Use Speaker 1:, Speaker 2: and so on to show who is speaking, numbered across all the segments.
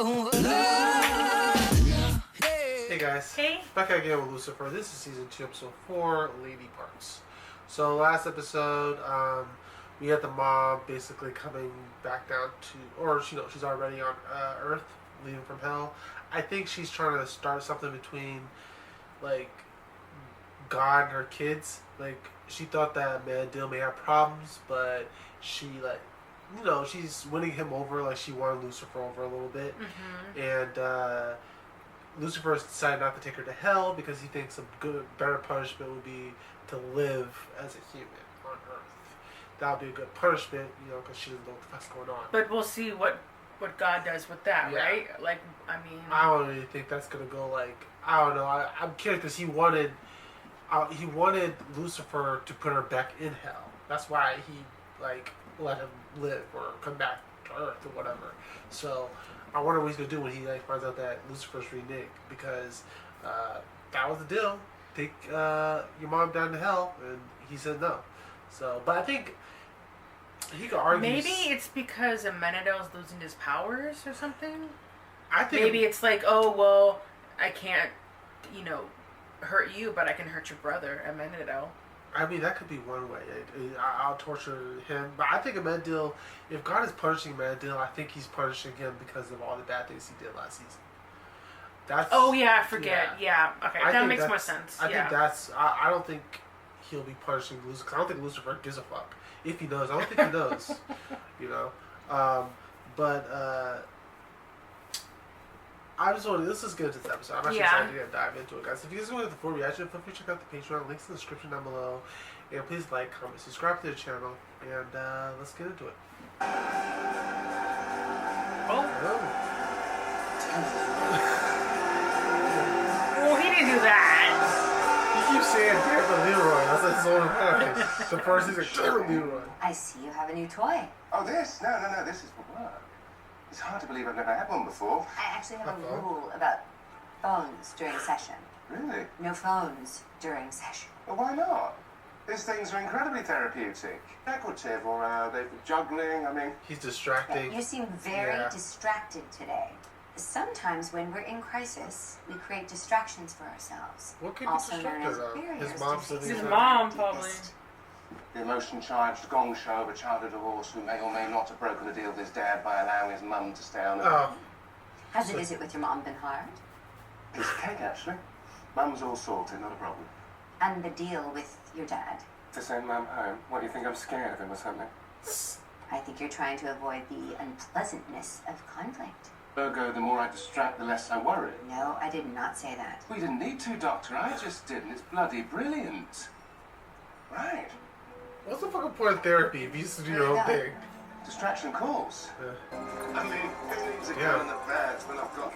Speaker 1: Hey guys.
Speaker 2: Hey.
Speaker 1: Back again with Lucifer. This is season 2, episode 4, Lady Parts. So last episode, we had the mom basically coming back down to, or she's already on Earth, leaving from hell. I think she's trying to start something between, like, God and her kids. Like, she thought that Mandil may have problems, but she, like, she's winning him over. Like, she won Lucifer over a little bit.
Speaker 2: Mm-hmm.
Speaker 1: And, Lucifer decided not to take her to hell because he thinks a better punishment would be to live as a human on Earth. That would be a good punishment, because she doesn't know what the fuck's going on.
Speaker 2: But we'll see what God does with that, right? Like, I mean,
Speaker 1: I don't really think that's gonna go. Like, I don't know. I'm kidding because he wanted Lucifer to put her back in hell. That's why he let him live or come back to Earth or whatever. So I wonder what he's gonna do when he finds out that Lucifer's reneged, because that was the deal. Take your mom down to hell, and he said no. So, but I think he could argue.
Speaker 2: Maybe it's because Amenadel's losing his powers or something.
Speaker 1: I think
Speaker 2: maybe it's like, oh well, I can't, hurt you, but I can hurt your brother, Amenadel.
Speaker 1: I mean, that could be one way. I'll torture him. But I think Amandil, if God is punishing Amandil, I think he's punishing him because of all the bad things he did last season.
Speaker 2: Oh, yeah, I forget. Yeah. Okay, that makes more sense.
Speaker 1: I think that's... I don't think he'll be punishing Lucifer, because I don't think Lucifer gives a fuck. If he knows. I don't think he knows. I just want to... Let's just get into this episode. I'm actually excited to dive into it, guys. If you guys want the full reaction, feel free to check out the Patreon. Links in the description down below. And please like, comment, subscribe to the channel. And let's get into it.
Speaker 2: Oh, he didn't do that.
Speaker 1: He keeps saying, "Damn the Leroy." That's like his own time. The first he's like, "Damn the Leroy."
Speaker 3: I see you have a new toy.
Speaker 4: Oh, this? No. This is for work. It's hard to believe I've never had one before.
Speaker 3: I actually have a rule about phones during session.
Speaker 4: Really?
Speaker 3: No phones during session.
Speaker 4: Well, why not? These things are incredibly therapeutic. Decorative, or they're juggling, I mean...
Speaker 1: He's distracting.
Speaker 3: Yeah, you seem very distracted today. Sometimes when we're in crisis, we create distractions for ourselves.
Speaker 1: What could be distracted though? His mom's
Speaker 2: his mom, probably.
Speaker 4: The emotion-charged gong show of a childhood divorce who may or may not have broken a deal with his dad by allowing his mum to stay on.
Speaker 3: Has the visit with your mom been hard?
Speaker 4: Piece of cake, actually. Mum's all sorted, not a problem.
Speaker 3: And the deal with your dad?
Speaker 4: To send Mum home? What, do you think I'm scared of him or something?
Speaker 3: I think you're trying to avoid the unpleasantness of conflict.
Speaker 4: Ergo, the more I distract, the less I worry.
Speaker 3: No, I did not say that.
Speaker 4: We didn't need to, Doctor. I just did, and it's bloody brilliant. Right.
Speaker 1: What's the fucking point of therapy if you used to do your own thing?
Speaker 4: Distraction calls. I mean, who needs a gun and a badge when I've got...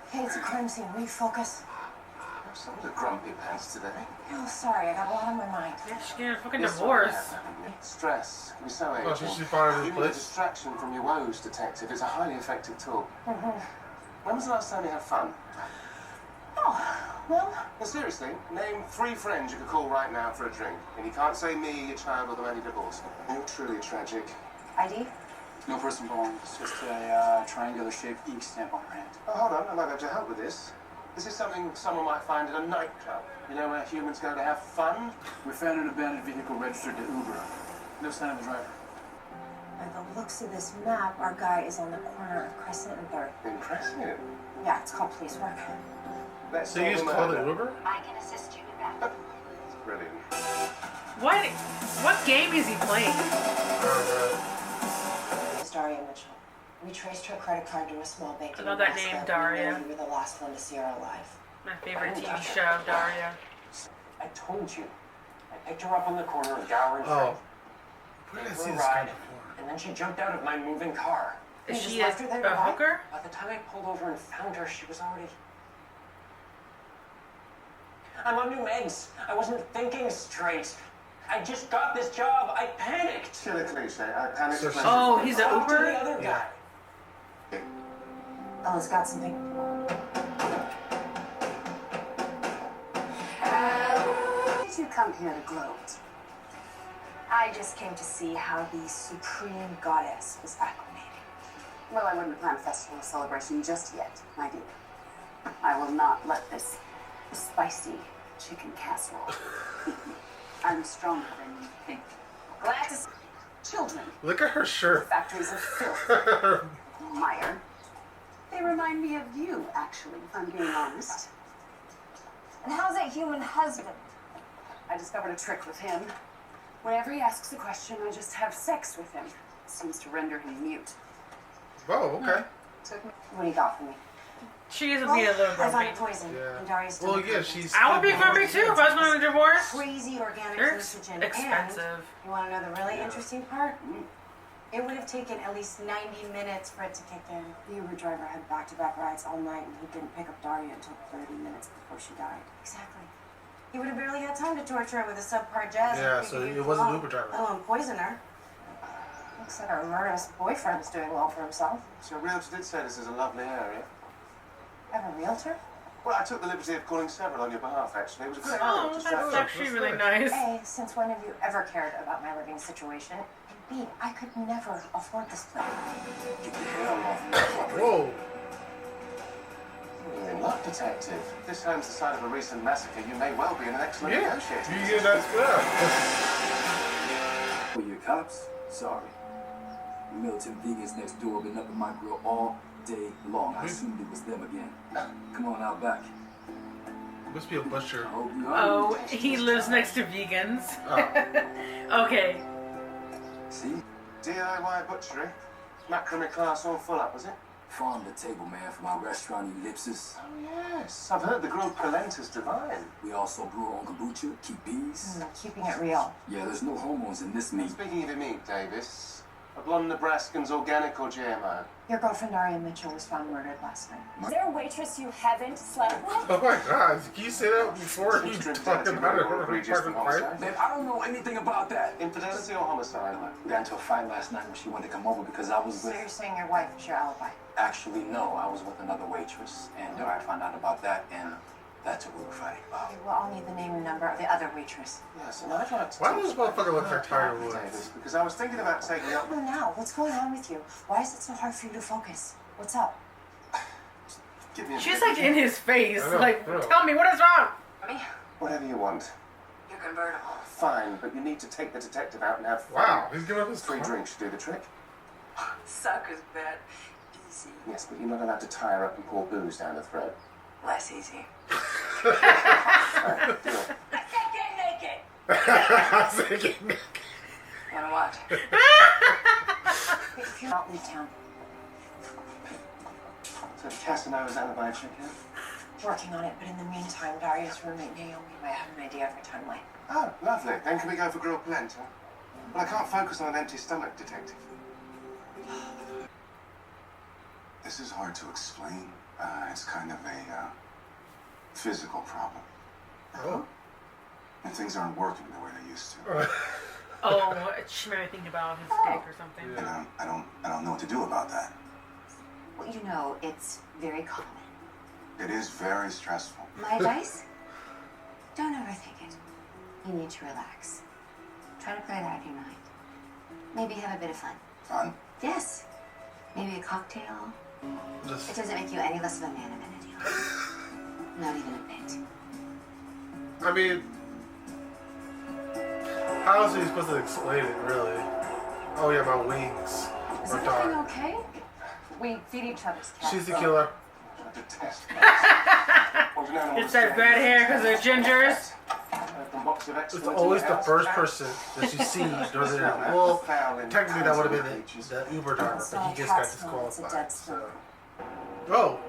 Speaker 5: Hey, it's a crime scene. Will you focus?
Speaker 4: Some of the grumpy pants today.
Speaker 5: Oh, sorry. I got a lot on my mind.
Speaker 2: She's getting a fucking divorce.
Speaker 4: Stress can be so aging.
Speaker 1: Oh, she should find a new
Speaker 4: You need a
Speaker 1: place.
Speaker 4: distraction from your woes, detective. It's a highly effective tool. When was the last time you had fun?
Speaker 5: Oh, well...
Speaker 4: Well, seriously, name 3 friends you could call right now for a drink. And you can't say me, your child, or the man you divorced. You're truly tragic.
Speaker 5: ID?
Speaker 6: No person belonged. It's just a triangular-shaped ink stamp on her hand.
Speaker 4: Oh, hold on. I might be able to help with this. This is something someone might find in a nightclub. You know where humans go to have fun?
Speaker 6: We found an abandoned vehicle registered to Uber. No sign of the driver.
Speaker 5: By the looks of this map, our guy is on the corner of Crescent and 3rd.
Speaker 4: Impressive.
Speaker 5: Yeah, it's called police work.
Speaker 4: Let's
Speaker 1: So you just called it Uber?
Speaker 3: I can assist you with that.
Speaker 4: It's brilliant.
Speaker 2: What game is he playing?
Speaker 5: It's Daria Mitchell. We traced her credit card to a small bank.
Speaker 2: I love that name, Daria.
Speaker 5: We were the last one to see her alive.
Speaker 2: My favorite TV show, Daria.
Speaker 6: I told you. I picked her up on the corner of Gower and
Speaker 1: Oh.
Speaker 6: Frank.
Speaker 1: Where did I
Speaker 6: Gave her
Speaker 1: see
Speaker 6: a
Speaker 1: this guy
Speaker 6: ride,
Speaker 1: before?
Speaker 6: and then she jumped out of my moving car.
Speaker 2: Is
Speaker 5: You
Speaker 2: she
Speaker 5: just left her there to
Speaker 2: a
Speaker 5: die?
Speaker 2: hooker?
Speaker 6: By the time I pulled over and found her, she was already... I'm on new meds. I wasn't thinking straight. I just got this job. I panicked.
Speaker 4: Still a cliche. I panicked.
Speaker 2: Oh, he's an
Speaker 6: Talk to
Speaker 2: Uber?
Speaker 6: the other guy.
Speaker 5: Ella's got something.
Speaker 3: Did you come here to gloat?
Speaker 5: I just came to see how the supreme goddess was acclimating.
Speaker 7: Well, I wouldn't plan a festival celebration just yet, my dear. I will not let this spicy chicken casserole beat me. I'm stronger than you think. Glad to see children.
Speaker 1: Look at her shirt.
Speaker 7: Factories of filth. Meyer. They remind me of you, actually, if I'm being honest.
Speaker 5: And how's that human husband?
Speaker 7: I discovered a trick with him. Whenever he asks a question, I just have sex with him. Seems to render him mute.
Speaker 1: Oh, okay.
Speaker 5: What do you got for me?
Speaker 2: She is being a little
Speaker 5: I found
Speaker 2: grumpy.
Speaker 5: a poison.
Speaker 1: Yeah.
Speaker 5: And Darius
Speaker 1: Well,
Speaker 5: didn't
Speaker 1: yeah,
Speaker 5: approve it.
Speaker 1: she's.
Speaker 2: I would be grumpy too if I was going to divorce.
Speaker 5: Crazy organic
Speaker 2: They're
Speaker 5: hallucinogen.
Speaker 2: expensive.
Speaker 5: And you want to know the really interesting part? It would have taken at least 90 minutes for it to kick in. The Uber driver had back-to-back rides all night, and he didn't pick up Daria until 30 minutes before she died. Exactly. He would have barely had time to torture her with a subpar jazz.
Speaker 1: Yeah, so it wasn't an Uber driver.
Speaker 5: Let alone poison her. Looks like our murderous boyfriend's doing well for himself.
Speaker 4: So your realtor did say this is a lovely area.
Speaker 5: Have a realtor?
Speaker 4: Well, I took the liberty of calling several on your behalf, actually. It was a good
Speaker 2: Oh, that's actually really nice.
Speaker 5: A, since when have you ever cared about my living situation? And B, I could never afford this place.
Speaker 4: Get the hell off me.
Speaker 1: Whoa.
Speaker 4: You're in luck, detective. If this home's the site of a recent massacre, you may well be in an excellent
Speaker 1: Yeah.
Speaker 4: negotiator.
Speaker 1: You get that stuff.
Speaker 8: For your cops? Sorry. The militant vegans next door have been up in my grill all day long. I assumed it was them again. Come on out back.
Speaker 1: Must be a butcher.
Speaker 8: I hope you
Speaker 2: Oh, he lives next to vegans.
Speaker 1: Oh.
Speaker 2: Okay.
Speaker 8: See?
Speaker 4: DIY butchery. Macrame class all full up, was it?
Speaker 8: Farm to table, man, for my restaurant Ellipsis.
Speaker 4: Oh, yes. I've heard the grilled polenta's divine.
Speaker 8: We also brew our own kombucha, keep bees.
Speaker 5: Keeping it real.
Speaker 8: Yeah, there's no hormones in this meat.
Speaker 4: Speaking of your meat, Davis, a blonde Nebraskan's organic or GMO?
Speaker 5: Your girlfriend Daria Mitchell was found murdered last night.
Speaker 7: Is there a waitress you haven't slept with?
Speaker 1: Oh my god, can you say that before you
Speaker 4: Drink
Speaker 1: talk
Speaker 4: dirty
Speaker 1: about it?
Speaker 4: or egregious than homicide?
Speaker 8: Man, I don't know anything about that.
Speaker 4: Infidelity or homicide?
Speaker 8: We got into a fight last night when she wanted to come over because I was
Speaker 5: So
Speaker 8: with...
Speaker 5: you're saying your wife is your alibi?
Speaker 8: Actually, no. I was with another waitress, and I found out about that, and that's what we were fighting about.
Speaker 5: Okay, well, I'll need the name and number of the other waitress.
Speaker 4: Yes, and I'd like to
Speaker 1: Why
Speaker 4: talk
Speaker 1: does this
Speaker 4: about
Speaker 1: motherfucker look
Speaker 4: her
Speaker 1: like Tiger
Speaker 4: character,
Speaker 1: Woods?
Speaker 4: Davis, because I was thinking about taking up...
Speaker 5: Well, now, what's going on with you? Why is it so hard for you to focus? What's up?
Speaker 4: Give me a
Speaker 2: She's
Speaker 4: minute.
Speaker 2: like in his face.
Speaker 1: I know,
Speaker 2: Like,
Speaker 1: I know.
Speaker 2: tell me, what is wrong?
Speaker 4: Whatever you want.
Speaker 7: You're convertible.
Speaker 4: Fine, but you need to take the detective out and have fun.
Speaker 1: Wow, he's giving up his
Speaker 4: Free
Speaker 1: car.
Speaker 4: drinks should do the trick.
Speaker 7: Sucker's bet. Easy.
Speaker 4: Yes, but you're not allowed to tie her up and pour booze down her throat.
Speaker 7: Less easy.
Speaker 4: Right, deal.
Speaker 7: I can't get naked.
Speaker 1: I was thinking,
Speaker 7: Wanna watch?
Speaker 5: If you're not, leave town.
Speaker 4: So Casanova's alibi check in?
Speaker 5: Working on it, but in the meantime, Daria's roommate Naomi might have an idea of her timeline.
Speaker 4: Oh, lovely. Then can we go for grilled polenta? Well, I can't focus on an empty stomach, detective.
Speaker 9: This is hard to explain. It's kind of a physical problem.
Speaker 1: oh.
Speaker 9: And things aren't working the way they used to.
Speaker 2: Oh, she made me think about his dick or something.
Speaker 9: And I don't know what to do about that.
Speaker 3: Well, you know, it's very common.
Speaker 9: It is very stressful.
Speaker 3: My advice? Don't overthink it. You need to relax. Try to clear that out of your mind. Maybe have a bit of fun.
Speaker 9: Fun?
Speaker 3: Yes. Maybe a cocktail. It
Speaker 1: Just,
Speaker 3: doesn't make you any less of a man of energy. Not even a bit.
Speaker 1: I mean, how else are you supposed to explain it, really? Oh yeah, my wings
Speaker 7: Is
Speaker 1: are
Speaker 7: everything
Speaker 1: dark.
Speaker 7: okay? We feed each other's cats.
Speaker 1: She's the killer.
Speaker 4: I detest cats.
Speaker 2: It's that red hair because they're gingers.
Speaker 1: It's always the first person that you see during the interview. Well, technically that would have been the Uber driver,
Speaker 5: It's
Speaker 1: but
Speaker 5: not
Speaker 1: he
Speaker 5: a
Speaker 1: just
Speaker 5: cat
Speaker 1: got
Speaker 5: smell, it's a
Speaker 1: disqualified.
Speaker 5: dead smell.
Speaker 1: Oh,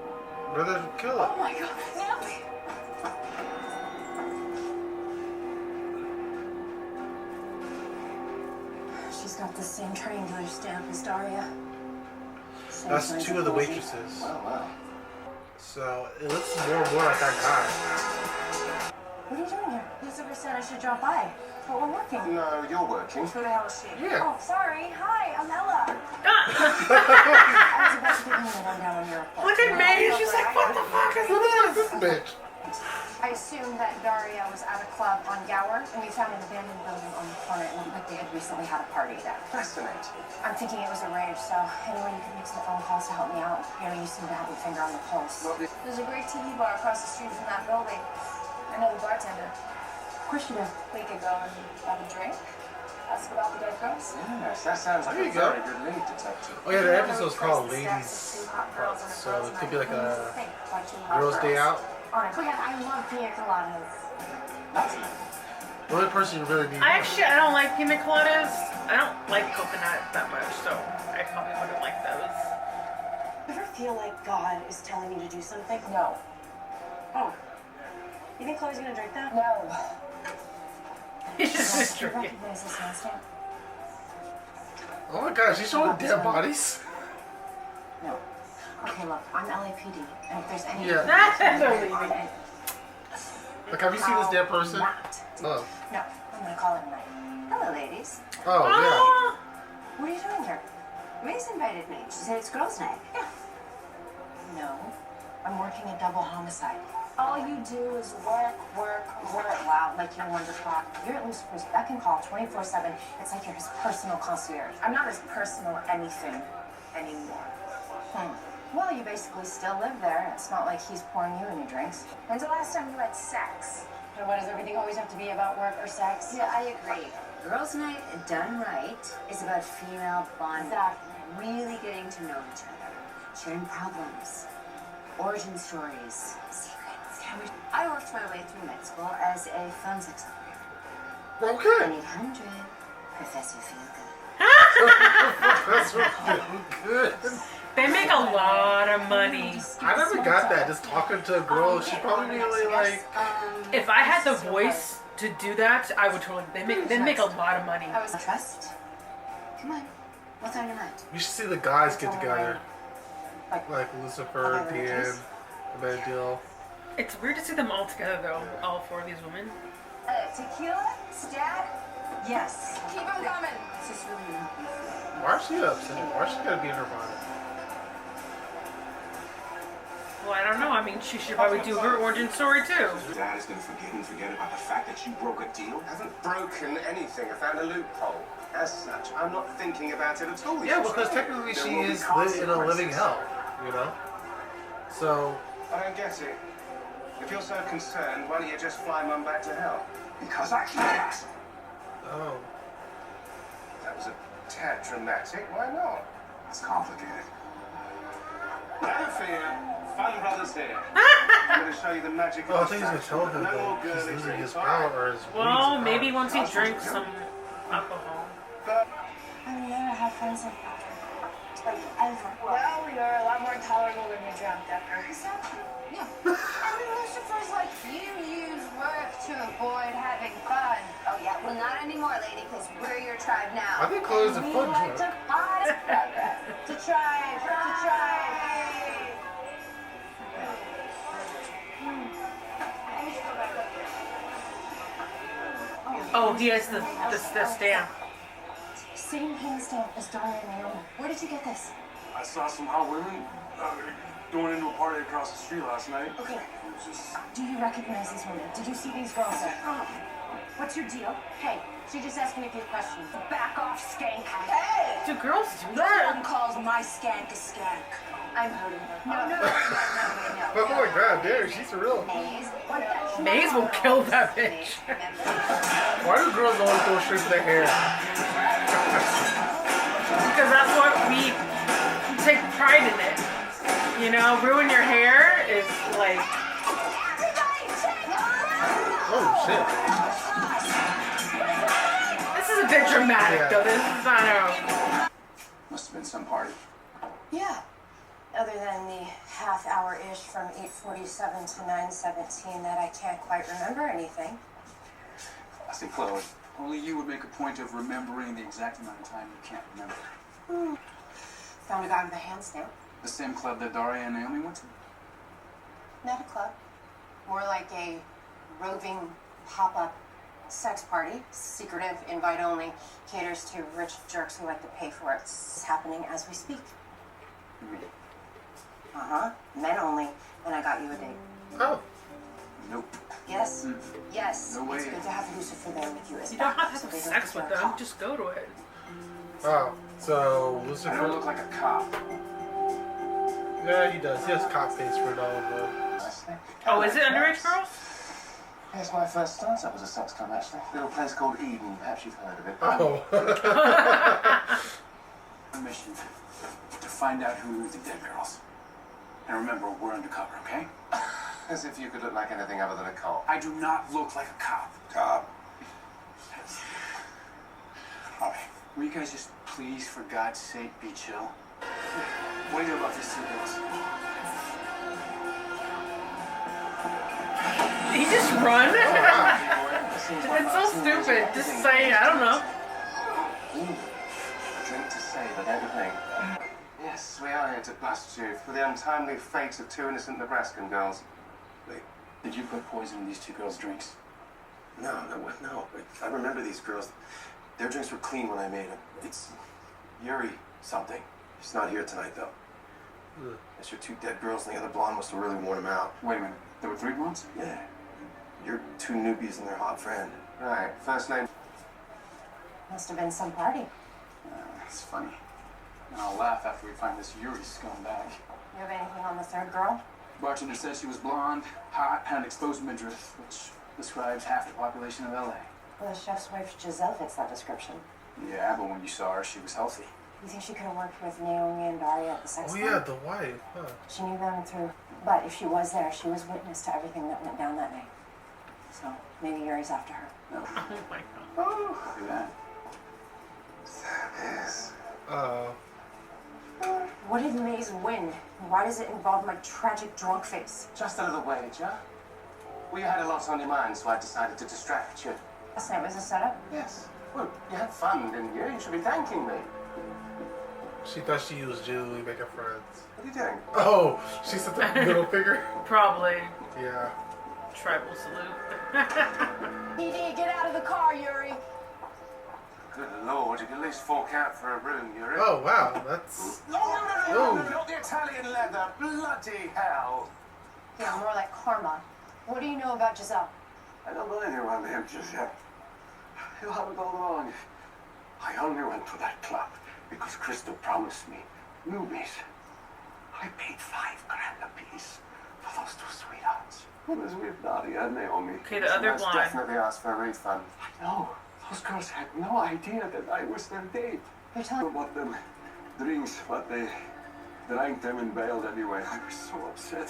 Speaker 1: another killer.
Speaker 7: Oh my god, Naomi!
Speaker 5: She's got the same triangular stamp as Daria. Same
Speaker 1: That's
Speaker 5: size
Speaker 1: two of the
Speaker 5: body.
Speaker 1: waitresses.
Speaker 4: Wow, wow.
Speaker 1: So it looks more and more like that guy.
Speaker 5: What are you doing here? Lucifer said I should drop by, but we're working.
Speaker 4: No, you're working.
Speaker 7: Who the hell is she?
Speaker 1: Yeah.
Speaker 5: Oh, sorry. Hi, I'm Ella. I was about to give you a rundown on your report.
Speaker 2: Look at May. She's like, what the fuck is this?
Speaker 1: This bitch.
Speaker 5: I assumed that Daria was at a club on Gower, and we found an abandoned building on the corner. It looked like they had recently had a party there.
Speaker 4: Fascinating.
Speaker 5: I'm thinking it was a rave, so anyone you could make some phone calls to help me out. You know, you seem to have your finger on the pulse.
Speaker 10: There's a great TV bar across the street from that building. I know the bartender.
Speaker 5: Of course you do.
Speaker 10: We could go and have a drink. Ask about the dead girls.
Speaker 4: Yes, that sounds like
Speaker 1: There
Speaker 4: a
Speaker 1: you go.
Speaker 4: very good lead, detective.
Speaker 1: Oh yeah, the episode's called Ladies Parts, so it could be like a girls' day out.
Speaker 5: Go ahead, I love pina coladas.
Speaker 1: The only person you really need.
Speaker 2: I don't like pina coladas. I don't like coconut that much, so I probably wouldn't like those.
Speaker 5: Ever feel like God is telling you to do something?
Speaker 10: No.
Speaker 5: Oh. You think Chloe's gonna drink that?
Speaker 10: No.
Speaker 2: He's just
Speaker 5: Do you
Speaker 2: drinking.
Speaker 5: recognize this hand stamp?
Speaker 1: Oh my gosh, she's showing dead bodies.
Speaker 5: No. Okay, look, I'm LAPD, and if there's any...
Speaker 1: Yeah. Like, have you seen this dead person? Oh.
Speaker 5: No, I'm gonna call it a night.
Speaker 3: Hello, ladies.
Speaker 1: Oh yeah.
Speaker 5: What are you doing here?
Speaker 3: Mace invited me. She said it's girls' night.
Speaker 5: Yeah. No, I'm working a double homicide.
Speaker 10: All you do is work.
Speaker 5: Wow, like you're Wonderclock. You're at Lucifer's beck and call 24/7. It's like you're his personal concierge.
Speaker 10: I'm not his personal anything anymore.
Speaker 5: Well, you basically still live there. It's not like he's pouring you any drinks.
Speaker 10: When's the last time you had sex?
Speaker 5: So why does everything always have to be about work or sex?
Speaker 3: Yeah, I agree. Girls' night done right is about female bonding.
Speaker 5: Exactly.
Speaker 3: Really getting to know each other. Sharing problems. Origin stories. Secrets. I worked my way through med school as a forensics operator.
Speaker 1: Okay.
Speaker 3: 1-800 Professor Feelgood.
Speaker 1: That's really good.
Speaker 2: They make a lot of money.
Speaker 1: I never got that. Just talking to a girl, she's probably really like.
Speaker 2: If I had the voice to do that, I would totally. They make a lot of money.
Speaker 3: Trust? Come on. What's on your mind?
Speaker 1: You should see the guys get together, like Lucifer, Dan, Emmanuel.
Speaker 2: It's weird to see them all together though. All four of these women.
Speaker 10: Tequila? Stat?
Speaker 5: Yes.
Speaker 10: Keep them coming.
Speaker 3: It's just really not helping.
Speaker 1: Why is she upset? Why is she gotta be in her bonnet?
Speaker 2: Well, I don't know. I mean, she should probably do her origin story too.
Speaker 9: Dad is going to forget about the fact that you broke a deal.
Speaker 4: I haven't broken anything. I found a loophole. As such, I'm not thinking about it at all.
Speaker 1: Yeah, because technically she is in a living hell, you know? So.
Speaker 4: I don't get it. If you're so concerned, why don't you just fly Mum back to hell?
Speaker 9: Because I can't.
Speaker 1: Oh.
Speaker 4: That was a tad dramatic. Why not?
Speaker 9: It's complicated.
Speaker 4: No fear. Fun brothers here. I'm going to show you the magic
Speaker 1: Well, I
Speaker 4: of
Speaker 1: think he's gonna tell him that he's losing his power or his
Speaker 2: Well,
Speaker 1: weeds
Speaker 2: maybe
Speaker 1: power.
Speaker 2: once he drinks some alcohol.
Speaker 5: I've never had friends like that. Like, ever.
Speaker 10: Well, you're a lot more tolerable when you're drunk, Decker.
Speaker 5: Exactly. Yeah.
Speaker 10: I mean, Lucifer's like, you use work to avoid having fun.
Speaker 3: Oh, yeah. Well, not anymore, lady, because we're your tribe now.
Speaker 1: I think Chloe's a
Speaker 10: We
Speaker 1: fun
Speaker 10: like to
Speaker 1: drunk.
Speaker 10: pause. To try.
Speaker 2: Oh, he has the stamp.
Speaker 5: Same hand stamp as Daria and Naomi. Where did you get this?
Speaker 8: I saw some hot women going into a party across the street last night.
Speaker 5: Okay.
Speaker 8: It was just...
Speaker 5: Do you recognize these women? Did you see these girls? What's your deal? Hey, she just asking a few questions.
Speaker 10: Back off, skank. Hey!
Speaker 2: Do girls do
Speaker 10: No
Speaker 2: that?
Speaker 10: one calls my skank a skank.
Speaker 5: I'm hurting her.
Speaker 10: No.
Speaker 1: Oh my god, there, she's for real.
Speaker 2: Maze will kill that bitch.
Speaker 1: Why do girls always go straight to their hair?
Speaker 2: Because that's what we take pride in it. You know, ruin your hair is like.
Speaker 1: Oh shit.
Speaker 2: This is a bit dramatic though. This is not a.
Speaker 9: Must have been some party.
Speaker 5: Yeah. Other than the half hour-ish from 8:47 to 9:17 that I can't quite remember anything.
Speaker 9: I see Chloe.
Speaker 8: Only you would make a point of remembering the exact amount of time you can't remember.
Speaker 5: Found a guy with a hand stamp.
Speaker 8: The same club that Daria and Naomi went to?
Speaker 5: Not a club. More like a roving pop-up sex party. Secretive, invite only. Caters to rich jerks who like to pay for it. It's happening as we speak.
Speaker 8: Really?
Speaker 5: Uh-huh. Men only. And I got you a date.
Speaker 1: Oh.
Speaker 8: Nope.
Speaker 5: Yes? Yes.
Speaker 8: No way.
Speaker 5: It's good to have Lucifer there with you.
Speaker 2: You don't have to have sex with them. Just go to it.
Speaker 1: Oh, so
Speaker 4: I
Speaker 1: Lucifer.
Speaker 4: don't look like a cop.
Speaker 1: Yeah, he does. He has cop face for no one.
Speaker 2: Oh, is it underage girls?
Speaker 4: It's my first startup as a sex club, actually. A little place called Eden. Perhaps you've heard of it.
Speaker 1: Oh.
Speaker 8: Mission to find out who the dead girls. And remember, we're undercover, okay?
Speaker 4: As if you could look like anything other than a cop.
Speaker 8: I do not look like a cop.
Speaker 9: Cop.
Speaker 8: All right. Will you guys just please, for God's sake, be chill? What do you know about these two girls?
Speaker 2: Did he just run?
Speaker 4: Seems like
Speaker 2: It's so
Speaker 4: I've seen those
Speaker 2: stupid.
Speaker 4: amazing
Speaker 2: Just saying, I don't know.
Speaker 4: Drink to savour, don't you think? Yes, we are here to bust you for the untimely fate of two innocent Nebraskan girls.
Speaker 8: Wait, did you put poison in these two girls' drinks?
Speaker 9: No. I remember these girls. Their drinks were clean when I made them. It's Yuri something. She's not here tonight, though. It's your two dead girls, and the other blonde must have really worn them out.
Speaker 8: Wait a minute. There were 3 blondes?
Speaker 9: Yeah. You're 2 newbies and their hot friend.
Speaker 4: Right, first name.
Speaker 5: Must have been some party.
Speaker 8: It's funny. And I'll laugh after we find this Yuri scumbag.
Speaker 5: You have anything on the third girl?
Speaker 8: Bartender says she was blonde, hot, had an exposed midriff, which describes half the population of LA.
Speaker 5: Well, the chef's wife Giselle fits that description.
Speaker 8: Yeah, but when you saw her, she was healthy.
Speaker 5: You think she could have worked with Naomi and Daria at the sex
Speaker 1: Oh
Speaker 5: club?
Speaker 1: yeah, the wife. Huh.
Speaker 5: She knew them through. But if she was there, she was witness to everything that went down that night. So maybe Yuri's after her.
Speaker 8: No.
Speaker 2: Oh my god.
Speaker 8: Oh, do that.
Speaker 9: Yes.
Speaker 5: What did Maze win? Why does it involve my tragic drunk face?
Speaker 4: Just a little wager. Well, you had a lot on your mind, so I decided to distract you.
Speaker 5: Last night was a setup?
Speaker 4: Yes. Well, you had fun, didn't you? You should be thanking me.
Speaker 1: She thought she was genuinely making friends.
Speaker 4: What are you doing?
Speaker 1: Oh, she said the middle finger.
Speaker 2: Probably.
Speaker 1: Yeah.
Speaker 2: Tribal salute.
Speaker 10: PD, get out of the car, Yuri.
Speaker 4: Good Lord, you can at least fork out for a room, Yuri.
Speaker 1: Oh wow, that's.
Speaker 4: No, not the Italian leather. Bloody hell.
Speaker 5: Yeah, more like karma. What do you know about Giselle?
Speaker 9: I don't know anyone named Giuseppe. You have it all wrong. I only went to that club because Crystal promised me newbies. I paid $5,000 a piece for those 2 sweethearts. It was with Daria and Naomi.
Speaker 2: Okay, the other
Speaker 4: Let's
Speaker 2: blonde.
Speaker 4: definitely ask for a refund.
Speaker 9: I know. Those girls had no idea that I was their date.
Speaker 5: You're telling
Speaker 9: I bought them drinks, but they drank them and bailed anyway. I was so upset.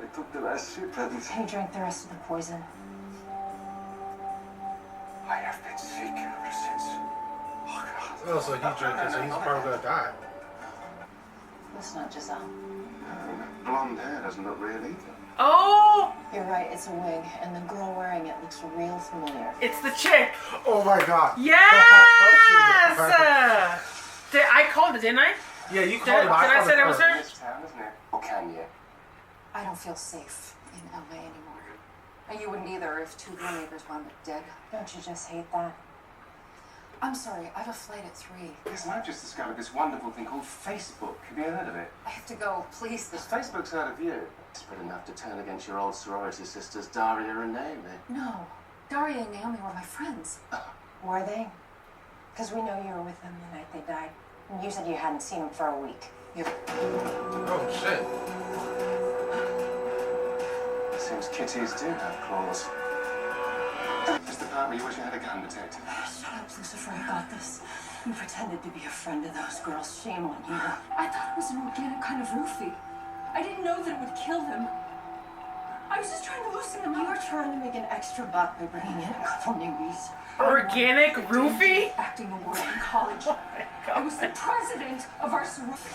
Speaker 9: I took the last sip and
Speaker 5: He drank the rest of the poison.
Speaker 9: I have been sick ever since. Oh, God.
Speaker 1: Oh, so he drank it, so he's probably gonna die.
Speaker 5: It's not Giselle.
Speaker 4: Blonde hair doesn't look real either.
Speaker 2: Oh!
Speaker 5: You're right, it's a wig, and the girl wearing it looks real familiar.
Speaker 2: It's the chick!
Speaker 1: Oh my god.
Speaker 2: Yes! I called it, didn't I?
Speaker 1: Yeah, you
Speaker 2: Did,
Speaker 1: called it.
Speaker 2: did I say that was her?
Speaker 4: This town, isn't it? Or can you?
Speaker 7: I don't feel safe in LA anymore. And you wouldn't either if 2 of your neighbors wound up dead.
Speaker 5: Don't you just hate that?
Speaker 7: I'm sorry, I have a flight at 3.
Speaker 4: Listen, I've just discovered this wonderful thing called Facebook. Have you heard of it?
Speaker 7: I have to go, please.
Speaker 4: Because Facebook's heard of you. It's good enough to turn against your old sorority sisters, Daria and Naomi.
Speaker 7: No, Daria and Naomi were my friends.
Speaker 5: Were they? Because we know you were with them the night they died. And you said you hadn't seen them for a week.
Speaker 1: Oh shit.
Speaker 4: Seems kitties do have claws. Just the part where you wish you had a gun detective.
Speaker 5: Shut up, Lucifer, I got this. You pretended to be a friend of those girls. Shame on you.
Speaker 7: I thought it was an organic kind of roofie. I didn't know that it would kill him. I was just trying to loosen him
Speaker 5: You
Speaker 7: up.
Speaker 5: were trying to make an extra buck by bringing in a couple newbies.
Speaker 2: Organic roofie?
Speaker 7: Acting award in college. I was the president of our sorority.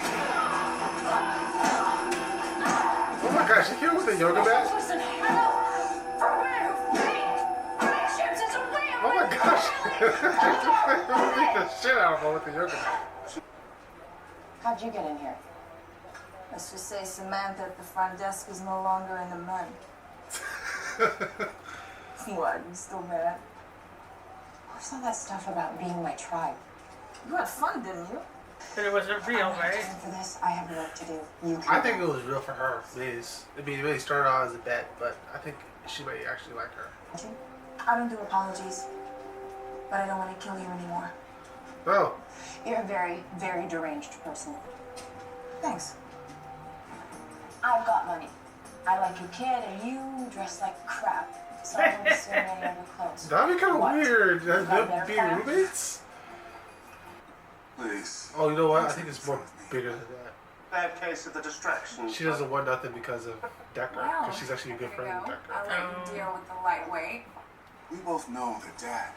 Speaker 1: Oh my gosh, she killed with a yoga mat?
Speaker 10: Listen, hell, for where? Friendships is a way of
Speaker 1: Oh my gosh. She beat the shit out of her with the yoga mat.
Speaker 5: How'd you get in here?
Speaker 10: Let's just say Samantha at the front desk is no longer in the mud. What, you still mad?
Speaker 5: What's all that stuff about being my tribe?
Speaker 10: You had fun, didn't you?
Speaker 2: But it wasn't real,
Speaker 5: I'm not
Speaker 2: right?
Speaker 5: time for this. I have work to do. You can
Speaker 1: I think it was real for her, Liz. I mean, it really started out as a bet, but I think she might actually like her.
Speaker 5: I don't do apologies, but I don't want to kill you anymore.
Speaker 1: Oh.
Speaker 5: You're a very, very deranged person. Thanks. I've got money. I like your kid, and you dress like crap. So I don't assume any other clothes.
Speaker 1: That'd be kind of
Speaker 5: What?
Speaker 1: weird. Them
Speaker 5: better
Speaker 1: being
Speaker 5: plan?
Speaker 1: roommates?
Speaker 9: Please.
Speaker 1: Oh, you know what? I think it's more bigger than that.
Speaker 4: Bad case of the distraction.
Speaker 1: She doesn't want nothing because of Decker.
Speaker 5: Well,
Speaker 1: Because she's actually a good friend with Decker.
Speaker 5: I'll let you deal with the lightweight.
Speaker 8: We both know that Dad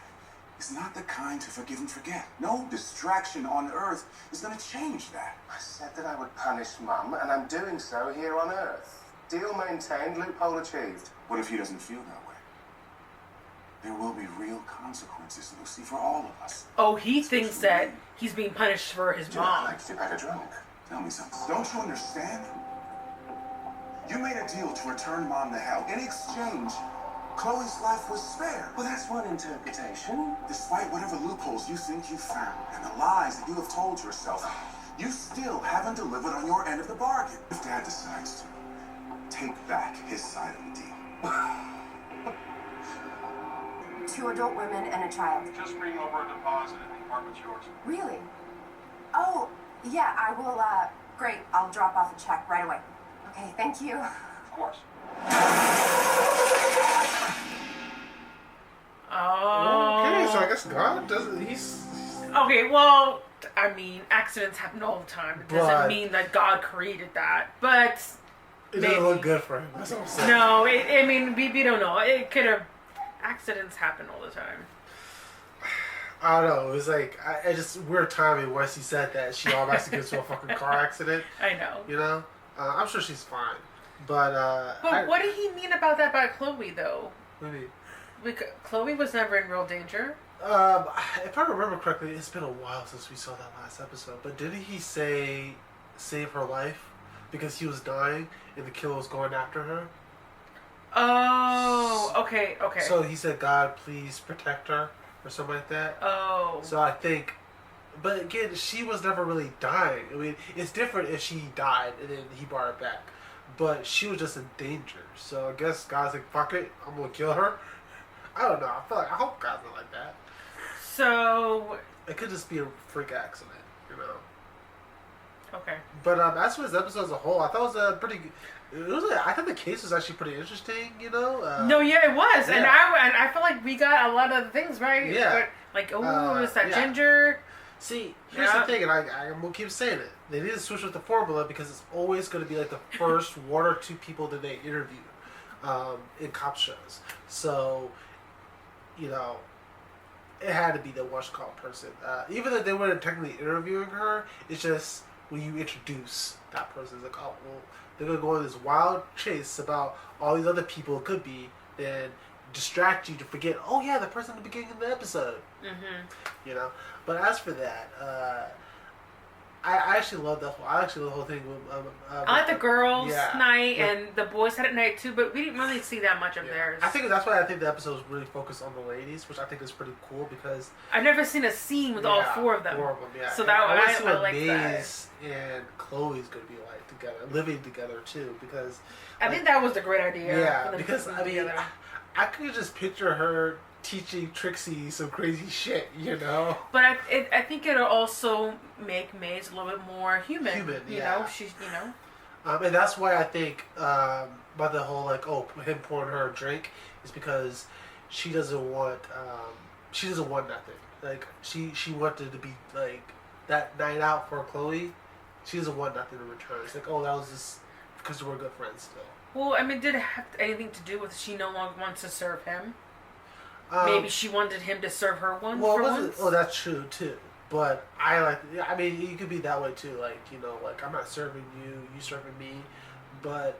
Speaker 8: is not the kind to forgive and forget. No distraction on Earth is going to change that.
Speaker 4: I said that I would punish Mum, and I'm doing so here on Earth. Deal maintained, loophole achieved.
Speaker 8: What if he doesn't feel that way? There will be real consequences, Lucy, for all of us.
Speaker 2: Oh, he thinks that he's being punished for his
Speaker 4: Do I
Speaker 2: mom.
Speaker 4: like to be better drunk?
Speaker 8: Tell me something. Don't you understand? You made a deal to return Mom to hell. In exchange, Chloe's life was spared.
Speaker 4: Well, that's one interpretation.
Speaker 8: Despite whatever loopholes you think you found and the lies that you have told yourself, you still haven't delivered on your end of the bargain. If Dad decides to take back his side of the deal.
Speaker 5: 2 adult women and a child.
Speaker 9: Just bring over a deposit and the apartment's yours.
Speaker 5: Really? Oh, yeah, I will, great. I'll drop off a check right away. Okay, thank you.
Speaker 9: Of course.
Speaker 2: Oh.
Speaker 1: Okay, so I guess God doesn't. He's.
Speaker 2: Okay, well, I mean, accidents happen all the time. It doesn't
Speaker 1: But-
Speaker 2: mean that God created that. But
Speaker 1: It
Speaker 2: maybe.
Speaker 1: doesn't look good for him. That's what I'm saying.
Speaker 2: No, I mean, we don't know. It could have. Accidents happen all the time.
Speaker 1: I don't know. It was like I just weird timing once he said that she automatically gets into a fucking car accident.
Speaker 2: I know.
Speaker 1: You know, I'm sure she's fine, but
Speaker 2: But what did he mean about that about Chloe, though?
Speaker 1: what do you mean?
Speaker 2: Because Chloe was never in real danger.
Speaker 1: If I remember correctly, it's been a while since we saw that last episode. But didn't he say save her life because he was dying and the killer was going after her?
Speaker 2: Oh, okay.
Speaker 1: So he said, "God, please protect her," or something like that.
Speaker 2: Oh.
Speaker 1: So I think, but again, she was never really dying. I mean, it's different if she died and then he brought her back, but she was just in danger. So I guess God's like, "Fuck it, I'm gonna kill her." I don't know. I hope God's not like that.
Speaker 2: So.
Speaker 1: It could just be a freak accident, you know.
Speaker 2: Okay.
Speaker 1: But as for this episode as a whole, I thought it was a pretty. I thought the case was actually pretty interesting, you know.
Speaker 2: No, yeah, it was,
Speaker 1: yeah.
Speaker 2: and I feel like we got a lot of things right.
Speaker 1: Yeah.
Speaker 2: But, like, oh, it's that
Speaker 1: yeah.
Speaker 2: ginger.
Speaker 1: See, here's the thing, and I'm gonna keep saying it. They need to switch with the formula because it's always going to be like the first 1 or 2 people that they interview in cop shows. So, you know, it had to be the what's-called person. Even though they weren't technically interviewing her, it's just when you introduce that person, it's like, oh, well, they're going to go on this wild chase about all these other people it could be, and distract you to forget, oh yeah, the person at the beginning of the episode.
Speaker 2: Mm-hmm.
Speaker 1: You know? But as for that, I actually love the whole thing.
Speaker 2: I like the girls'
Speaker 1: yeah.
Speaker 2: night,
Speaker 1: Yeah.
Speaker 2: and the boys had at night too, but we didn't really see that much of theirs.
Speaker 1: I think that's why I think the episode is really focused on the ladies, which I think is pretty cool because
Speaker 2: I've never seen a scene with all 4 of them.
Speaker 1: Yeah.
Speaker 2: So
Speaker 1: And
Speaker 2: that
Speaker 1: I want to see
Speaker 2: I
Speaker 1: what
Speaker 2: like that.
Speaker 1: Maze and Chloe's going to be like together, living together too. Because
Speaker 2: I think that was the great idea.
Speaker 1: yeah,
Speaker 2: for them
Speaker 1: because
Speaker 2: to be
Speaker 1: I mean,
Speaker 2: together.
Speaker 1: I could just picture her teaching Trixie some crazy shit, you know.
Speaker 2: But I think it'll also make Maze a little bit more human. You
Speaker 1: yeah.
Speaker 2: know, she's
Speaker 1: And that's why I think by the whole like him pouring her a drink is because she doesn't want nothing. Like she wanted to be like that night out for Chloe. She doesn't want nothing in return. It's like, oh, that was just because we're good friends still.
Speaker 2: Well, I mean, did it have anything to do with she no longer wants to serve him?
Speaker 1: Maybe
Speaker 2: she wanted him to serve her
Speaker 1: Well,
Speaker 2: once.
Speaker 1: oh, that's true too. But I mean, you could be that way too. Like, you know, like I'm not serving you, you serving me. But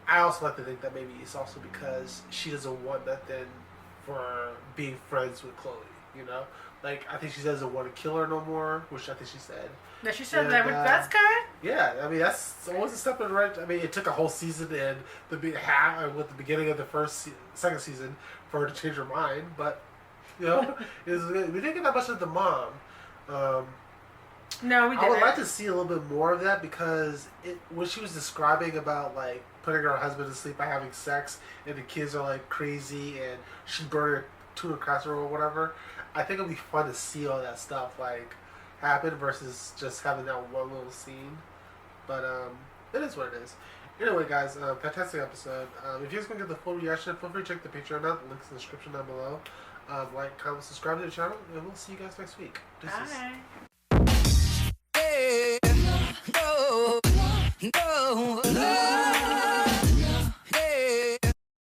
Speaker 1: I also like to think that maybe it's also because she doesn't want nothing for being friends with Chloe. You know, like I think she doesn't want to kill her no more, which I think she said.
Speaker 2: No, she said
Speaker 1: And,
Speaker 2: that with that guy.
Speaker 1: Yeah, I mean that's almost a step in the right. I mean, it took a whole season and with the beginning of the second season for her to change her mind, but you know, we didn't get that much of the mom.
Speaker 2: No, we
Speaker 1: I
Speaker 2: didn't.
Speaker 1: would like to see a little bit more of that because when she was describing about like putting her husband to sleep by having sex and the kids are like crazy and she burned her tuna casserole or whatever, I think it'd be fun to see all that stuff like happen versus just having that one little scene. But it is what it is. Anyway, guys, fantastic episode. If you guys want to get the full reaction, feel free to check the Patreon out. The link's in the description down below. Like, comment, subscribe to the channel, and we'll see you guys next week. Deuces.
Speaker 2: Bye.
Speaker 11: No, no.